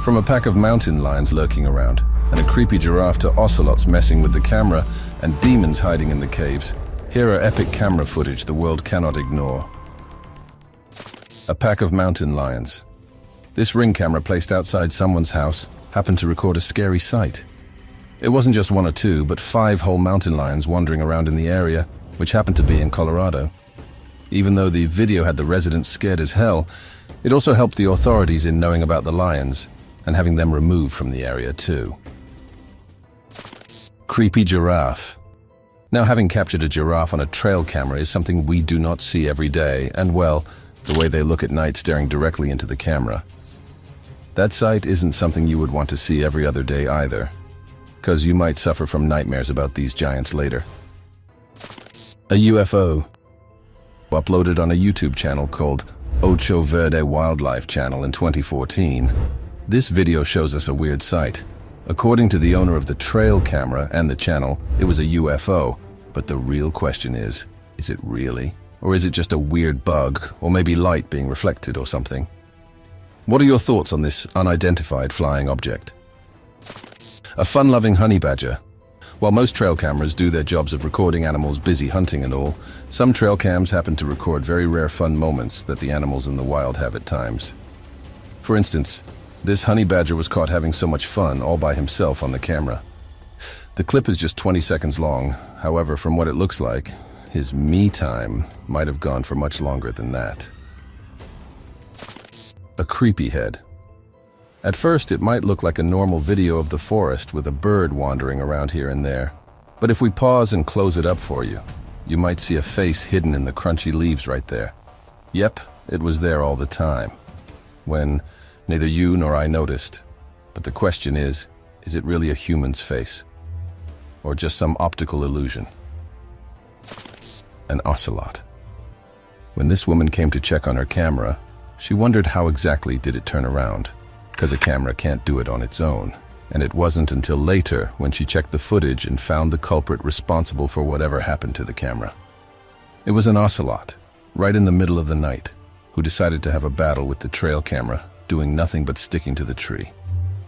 From a pack of mountain lions lurking around, and a creepy giraffe to ocelots messing with the camera, and demons hiding in the caves, here are epic camera footage the world cannot ignore. A pack of mountain lions. This ring camera placed outside someone's house happened to record a scary sight. It wasn't just one or two, but 5 whole mountain lions wandering around in the area, which happened to be in Colorado. Even though the video had the residents scared as hell, it also helped the authorities in knowing about the lions and having them removed from the area too. Creepy giraffe. Now, having captured a giraffe on a trail camera is something we do not see every day, and well, the way they look at night staring directly into the camera. That sight isn't something you would want to see every other day either, because you might suffer from nightmares about these giants later. A UFO. Uploaded on a YouTube channel called Ocho Verde Wildlife Channel in 2014. This video shows us a weird sight. According to the owner of the trail camera and the channel, it was a UFO, but the real question is it really? Or is it just a weird bug, or maybe light being reflected or something? What are your thoughts on this unidentified flying object? A fun-loving honey badger. While most trail cameras do their jobs of recording animals busy hunting and all, some trail cams happen to record very rare fun moments that the animals in the wild have at times. For instance, this honey badger was caught having so much fun all by himself on the camera. The clip is just 20 seconds long, however, from what it looks like, his me time might have gone for much longer than that. A creepy head. At first, it might look like a normal video of the forest with a bird wandering around here and there. But if we pause and close it up for you, you might see a face hidden in the crunchy leaves right there. Yep, it was there all the time, when neither you nor I noticed. But the question is it really a human's face? Or just some optical illusion? An ocelot. When this woman came to check on her camera, she wondered how exactly did it turn around, because a camera can't do it on its own. And it wasn't until later when she checked the footage and found the culprit responsible for whatever happened to the camera. It was an ocelot, right in the middle of the night, who decided to have a battle with the trail camera, doing nothing but sticking to the tree.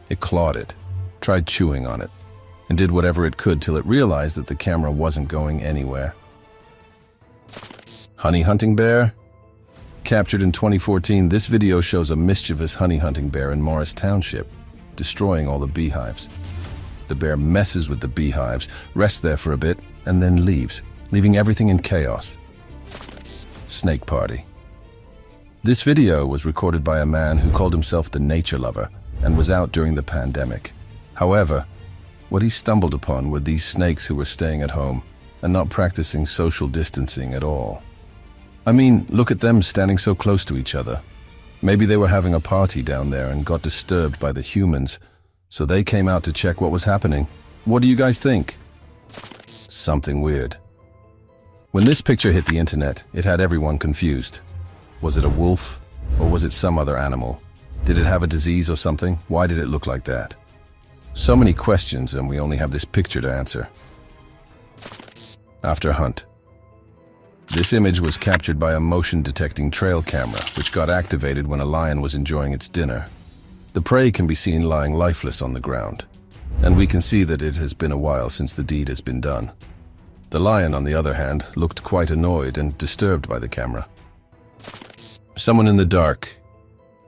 It clawed it, tried chewing on it, and did whatever it could till it realized that the camera wasn't going anywhere. Honey hunting bear? Captured in 2014, this video shows a mischievous honey hunting bear in Morris Township, destroying all the beehives. The bear messes with the beehives, rests there for a bit, and then leaves, leaving everything in chaos. Snake party. This video was recorded by a man who called himself the nature lover and was out during the pandemic. However, what he stumbled upon were these snakes who were staying at home and not practicing social distancing at all. I mean, look at them standing so close to each other. Maybe they were having a party down there and got disturbed by the humans, so they came out to check what was happening. What do you guys think? Something weird. When this picture hit the internet, it had everyone confused. Was it a wolf, or was it some other animal? Did it have a disease or something? Why did it look like that? So many questions, and we only have this picture to answer. After hunt. This image was captured by a motion-detecting trail camera, which got activated when a lion was enjoying its dinner. The prey can be seen lying lifeless on the ground, and we can see that it has been a while since the deed has been done. The lion, on the other hand, looked quite annoyed and disturbed by the camera. Someone in the dark.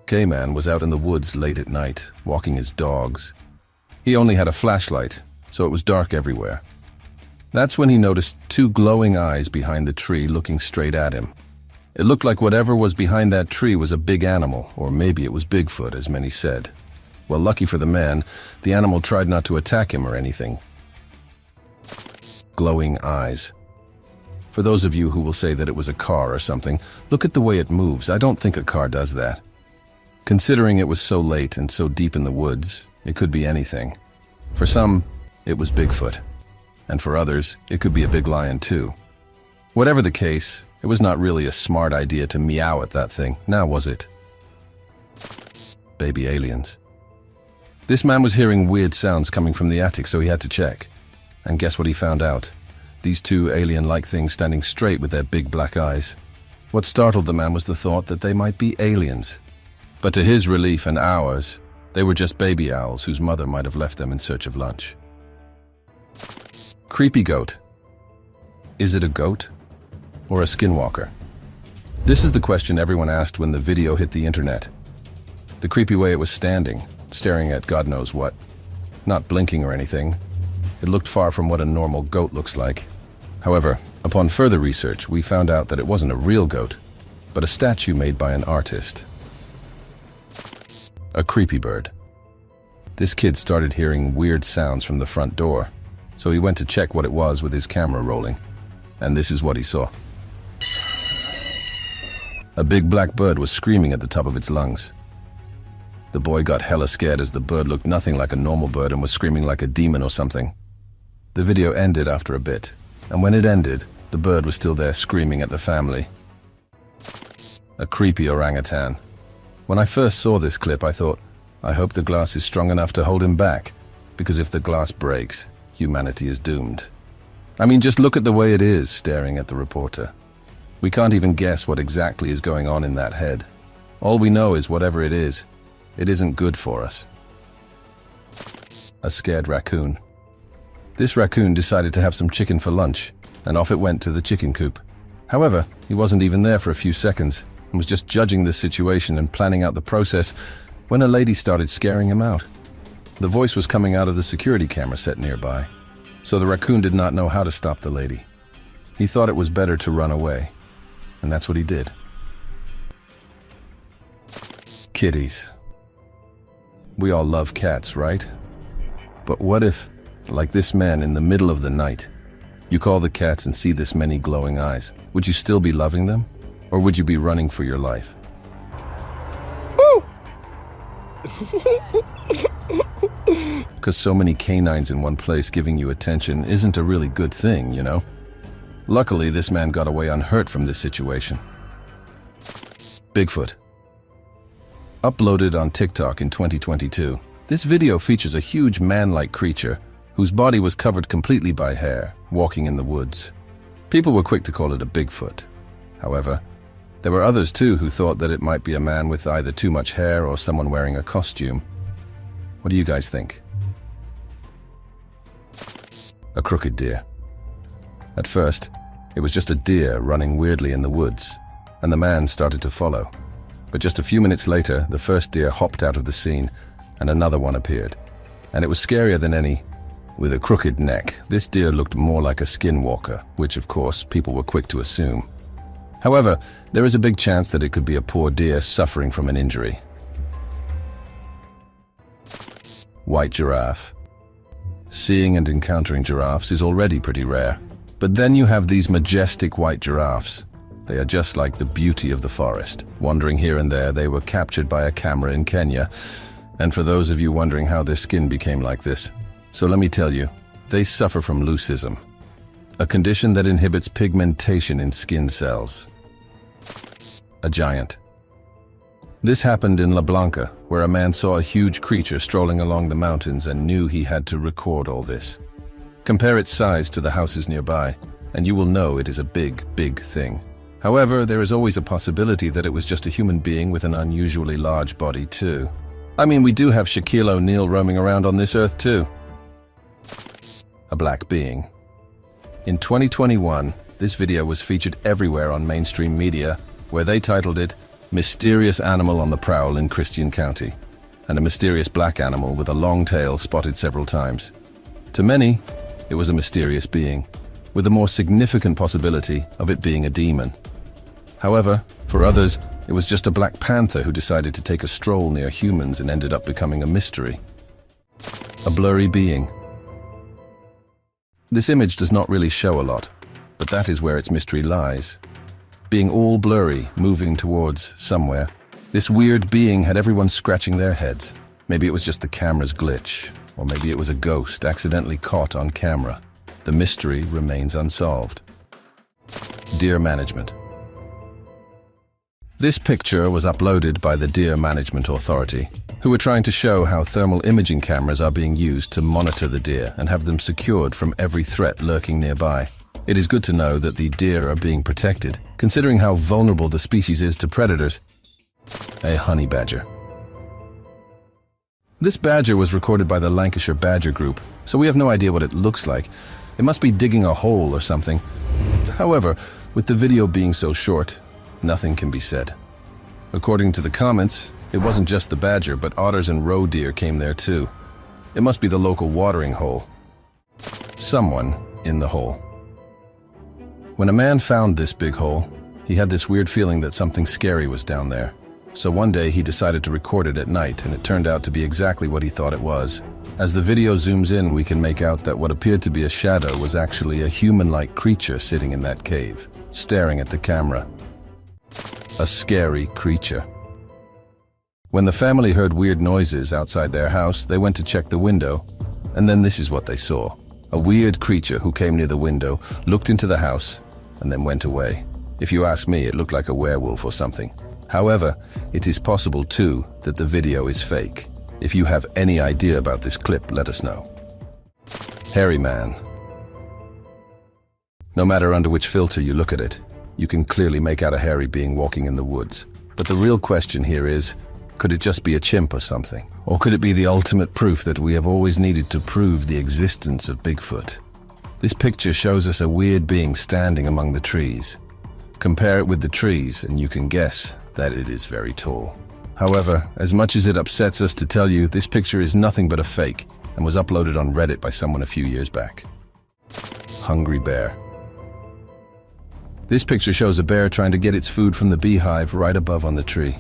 K-Man was out in the woods late at night, walking his dogs. He only had a flashlight, so it was dark everywhere. That's when he noticed 2 glowing eyes behind the tree looking straight at him. It looked like whatever was behind that tree was a big animal, or maybe it was Bigfoot, as many said. Well, lucky for the man, the animal tried not to attack him or anything. Glowing eyes. For those of you who will say that it was a car or something, look at the way it moves. I don't think a car does that. Considering it was so late and so deep in the woods, it could be anything. For some, it was Bigfoot. And for others, it could be a big lion too. Whatever the case, it was not really a smart idea to meow at that thing, now was it? Baby aliens. This man was hearing weird sounds coming from the attic, so he had to check. And guess what he found out? These 2 alien-like things standing straight with their big black eyes. What startled the man was the thought that they might be aliens. But to his relief and ours, they were just baby owls whose mother might have left them in search of lunch. Creepy goat. Is it a goat or a skinwalker? This is the question everyone asked when the video hit the internet. The creepy way it was standing, staring at God knows what. Not blinking or anything. It looked far from what a normal goat looks like. However, upon further research, we found out that it wasn't a real goat, but a statue made by an artist. A creepy bird. This kid started hearing weird sounds from the front door, so he went to check what it was with his camera rolling, and this is what he saw. A big black bird was screaming at the top of its lungs. The boy got hella scared as the bird looked nothing like a normal bird and was screaming like a demon or something. The video ended after a bit, and when it ended, the bird was still there screaming at the family. A creepy orangutan. When I first saw this clip, I thought, I hope the glass is strong enough to hold him back, because if the glass breaks, humanity is doomed. I mean, just look at the way it is, staring at the reporter. We can't even guess what exactly is going on in that head. All we know is whatever it isn't good for us. A scared raccoon. This raccoon decided to have some chicken for lunch, and off it went to the chicken coop. However, he wasn't even there for a few seconds, and was just judging the situation and planning out the process when a lady started scaring him out. The voice was coming out of the security camera set nearby, so the raccoon did not know how to stop the lady. He thought it was better to run away, and that's what he did. Kitties. We all love cats, right? But what if, like this man in the middle of the night, you call the cats and see this many glowing eyes? Would you still be loving them? Or would you be running for your life? Because so many canines in one place giving you attention isn't a really good thing, you know? Luckily, this man got away unhurt from this situation. Bigfoot. Uploaded on TikTok in 2022, this video features a huge man-like creature whose body was covered completely by hair, walking in the woods. People were quick to call it a Bigfoot. However, there were others too who thought that it might be a man with either too much hair or someone wearing a costume. What do you guys think? A crooked deer. At first, it was just a deer running weirdly in the woods, and the man started to follow. But just a few minutes later, the first deer hopped out of the scene, and another one appeared. And it was scarier than any. With a crooked neck, this deer looked more like a skinwalker, which of course people were quick to assume. However, there is a big chance that it could be a poor deer suffering from an injury. White giraffe. Seeing and encountering giraffes is already pretty rare. But then you have these majestic white giraffes. They are just like the beauty of the forest. Wandering here and there, they were captured by a camera in Kenya. And for those of you wondering how their skin became like this, so let me tell you, they suffer from leucism, a condition that inhibits pigmentation in skin cells. A giant. This happened in La Blanca, where a man saw a huge creature strolling along the mountains and knew he had to record all this. Compare its size to the houses nearby, and you will know it is a big, big thing. However, there is always a possibility that it was just a human being with an unusually large body too. I mean, we do have Shaquille O'Neal roaming around on this earth too. A black being. In 2021, this video was featured everywhere on mainstream media, where they titled it, "Mysterious Animal on the Prowl in Christian County," and a mysterious black animal with a long tail spotted several times. To many, it was a mysterious being, with a more significant possibility of it being a demon. However, for others, it was just a black panther who decided to take a stroll near humans and ended up becoming a mystery. A blurry being. This image does not really show a lot, but that is where its mystery lies. Being all blurry, moving towards somewhere, this weird being had everyone scratching their heads. Maybe it was just the camera's glitch, or maybe it was a ghost accidentally caught on camera. The mystery remains unsolved. Deer management. This picture was uploaded by the Deer Management Authority, who were trying to show how thermal imaging cameras are being used to monitor the deer and have them secured from every threat lurking nearby. It is good to know that the deer are being protected, considering how vulnerable the species is to predators. A honey badger. This badger was recorded by the Lancashire Badger Group, so we have no idea what it looks like. It must be digging a hole or something. However, with the video being so short, nothing can be said. According to the comments, it wasn't just the badger, but otters and roe deer came there too. It must be the local watering hole. Someone in the hole. When a man found this big hole, he had this weird feeling that something scary was down there. So one day he decided to record it at night, and it turned out to be exactly what he thought it was. As the video zooms in, we can make out that what appeared to be a shadow was actually a human-like creature sitting in that cave, staring at the camera. A scary creature. When the family heard weird noises outside their house, they went to check the window, and then this is what they saw. A weird creature who came near the window, looked into the house, and then went away. If you ask me, it looked like a werewolf or something. However, it is possible too that the video is fake. If you have any idea about this clip, let us know. Hairy man. No matter under which filter you look at it, you can clearly make out a hairy being walking in the woods. But the real question here is, could it just be a chimp or something? Or could it be the ultimate proof that we have always needed to prove the existence of Bigfoot? This picture shows us a weird being standing among the trees. Compare it with the trees and you can guess that it is very tall. However, as much as it upsets us to tell you, this picture is nothing but a fake and was uploaded on Reddit by someone a few years back. Hungry bear. This picture shows a bear trying to get its food from the beehive right above on the tree.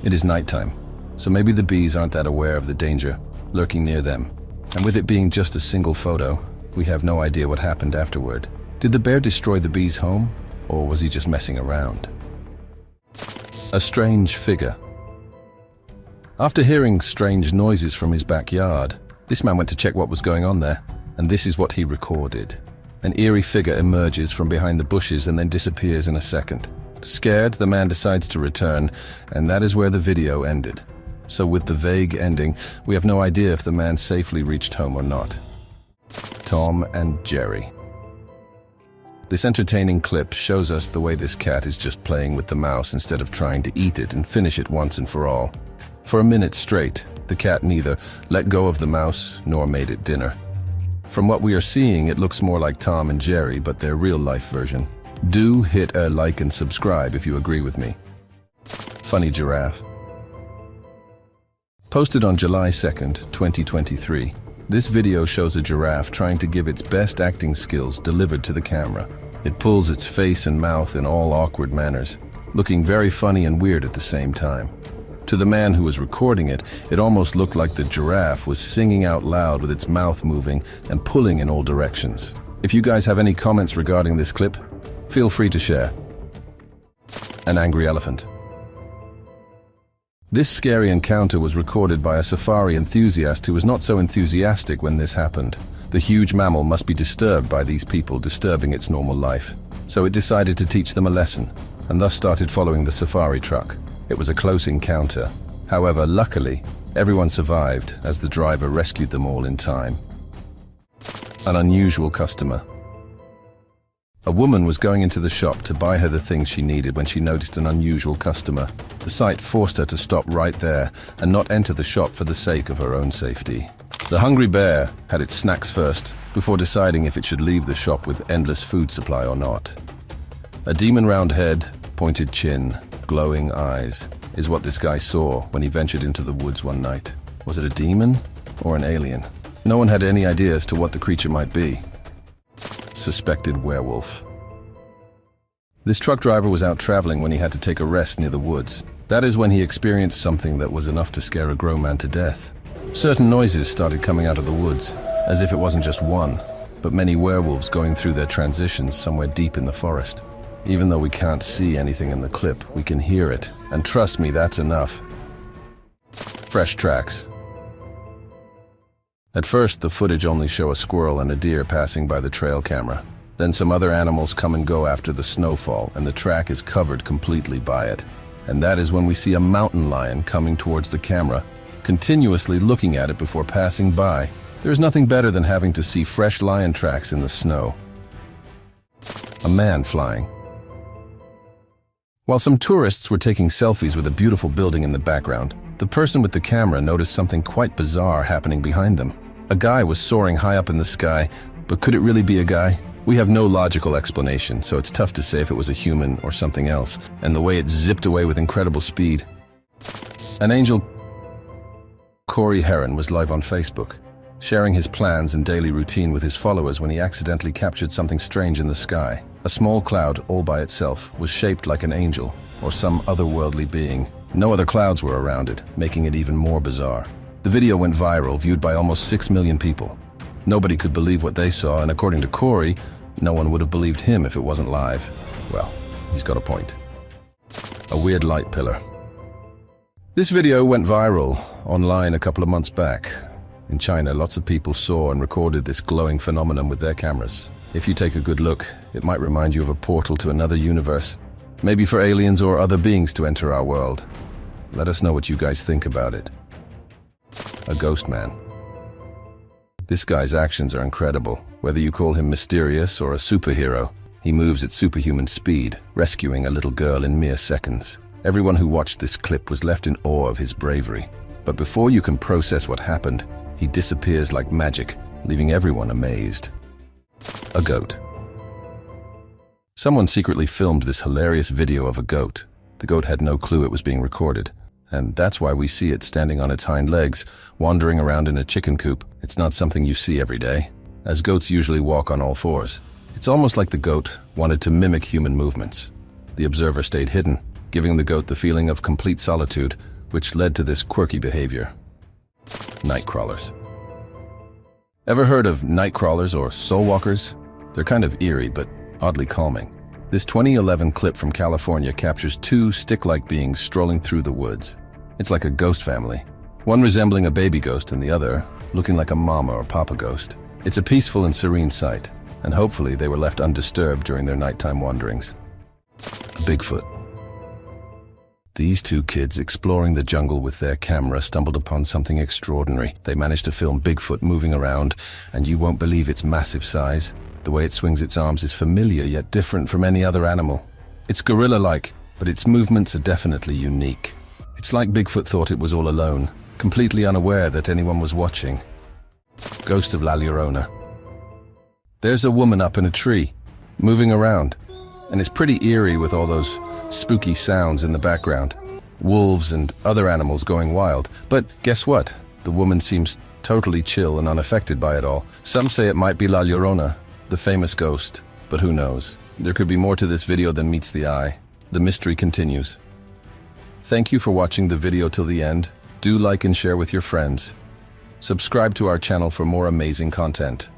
It is nighttime, so maybe the bees aren't that aware of the danger lurking near them. And with it being just a single photo, we have no idea what happened afterward. Did the bear destroy the bee's home, or was he just messing around? A strange figure. After hearing strange noises from his backyard, this man went to check what was going on there, and this is what he recorded. An eerie figure emerges from behind the bushes and then disappears in a second. Scared, the man decides to return, and that is where the video ended. So with the vague ending, we have no idea if the man safely reached home or not. Tom and Jerry. This entertaining clip shows us the way this cat is just playing with the mouse instead of trying to eat it and finish it once and for all. For a minute straight, the cat neither let go of the mouse nor made it dinner. From what we are seeing, it looks more like Tom and Jerry, but their real-life version. Do hit a like and subscribe if you agree with me. Funny giraffe. Posted on July 2nd, 2023, this video shows a giraffe trying to give its best acting skills delivered to the camera. It pulls its face and mouth in all awkward manners, looking very funny and weird at the same time. To the man who was recording it, it almost looked like the giraffe was singing out loud with its mouth moving and pulling in all directions. If you guys have any comments regarding this clip, feel free to share. An angry elephant. This scary encounter was recorded by a safari enthusiast who was not so enthusiastic when this happened. The huge mammal must be disturbed by these people disturbing its normal life. So it decided to teach them a lesson, and thus started following the safari truck. It was a close encounter. However, luckily, everyone survived as the driver rescued them all in time. An unusual customer. A woman was going into the shop to buy her the things she needed when she noticed an unusual customer. The sight forced her to stop right there and not enter the shop for the sake of her own safety. The hungry bear had its snacks first, before deciding if it should leave the shop with endless food supply or not. A demon round head, pointed chin, glowing eyes, is what this guy saw when he ventured into the woods one night. Was it a demon or an alien? No one had any idea as to what the creature might be. Suspected werewolf. This truck driver was out traveling when he had to take a rest near the woods. That is when he experienced something that was enough to scare a grown man to death. Certain noises started coming out of the woods, as if it wasn't just one, but many werewolves going through their transitions somewhere deep in the forest. Even though we can't see anything in the clip, we can hear it, and trust me, that's enough. Fresh tracks. At first, the footage only show a squirrel and a deer passing by the trail camera. Then some other animals come and go after the snowfall, and the track is covered completely by it. And that is when we see a mountain lion coming towards the camera, continuously looking at it before passing by. There's nothing better than having to see fresh lion tracks in the snow. a man flying. While some tourists were taking selfies with a beautiful building in the background, the person with the camera noticed something quite bizarre happening behind them. A guy was soaring high up in the sky, but could it really be a guy? We have no logical explanation, so it's tough to say if it was a human or something else, and the way it zipped away with incredible speed. An angel, Corey Heron, was live on Facebook, sharing his plans and daily routine with his followers when he accidentally captured something strange in the sky. A small cloud all by itself was shaped like an angel or some otherworldly being. No other clouds were around it, making it even more bizarre. The video went viral, viewed by almost 6 million people. Nobody could believe what they saw, and according to Corey, no one would have believed him if it wasn't live. Well, he's got a point. A weird light pillar. This video went viral online a couple of months back. In China, lots of people saw and recorded this glowing phenomenon with their cameras. If you take a good look, it might remind you of a portal to another universe. Maybe for aliens or other beings to enter our world. Let us know what you guys think about it. A ghost man. This guy's actions are incredible. Whether you call him mysterious or a superhero, he moves at superhuman speed, rescuing a little girl in mere seconds. Everyone who watched this clip was left in awe of his bravery. But before you can process what happened, he disappears like magic, leaving everyone amazed. A goat. Someone secretly filmed this hilarious video of a goat. The goat had no clue it was being recorded, and that's why we see it standing on its hind legs, wandering around in a chicken coop. It's not something you see every day, as goats usually walk on all fours. It's almost like the goat wanted to mimic human movements. The observer stayed hidden, giving the goat the feeling of complete solitude, which led to this quirky behavior. Night crawlers. Ever heard of night crawlers or soul walkers? They're kind of eerie, but oddly calming. This 2011 clip from California captures two stick-like beings strolling through the woods. It's like a ghost family, one resembling a baby ghost and the other looking like a mama or papa ghost. It's a peaceful and serene sight, and hopefully they were left undisturbed during their nighttime wanderings. A Bigfoot. These two kids exploring the jungle with their camera stumbled upon something extraordinary. They managed to film Bigfoot moving around, and you won't believe its massive size. The way it swings its arms is familiar yet different from any other animal. It's gorilla-like, but its movements are definitely unique. It's like Bigfoot thought it was all alone, completely unaware that anyone was watching. Ghost of La Llorona. There's a woman up in a tree, moving around, and it's pretty eerie with all those spooky sounds in the background. Wolves and other animals going wild. But guess what? The woman seems totally chill and unaffected by it all. Some say it might be La Llorona, the famous ghost, but who knows? There could be more to this video than meets the eye. The mystery continues. Thank you for watching the video till the end. Do like and share with your friends. Subscribe to our channel for more amazing content.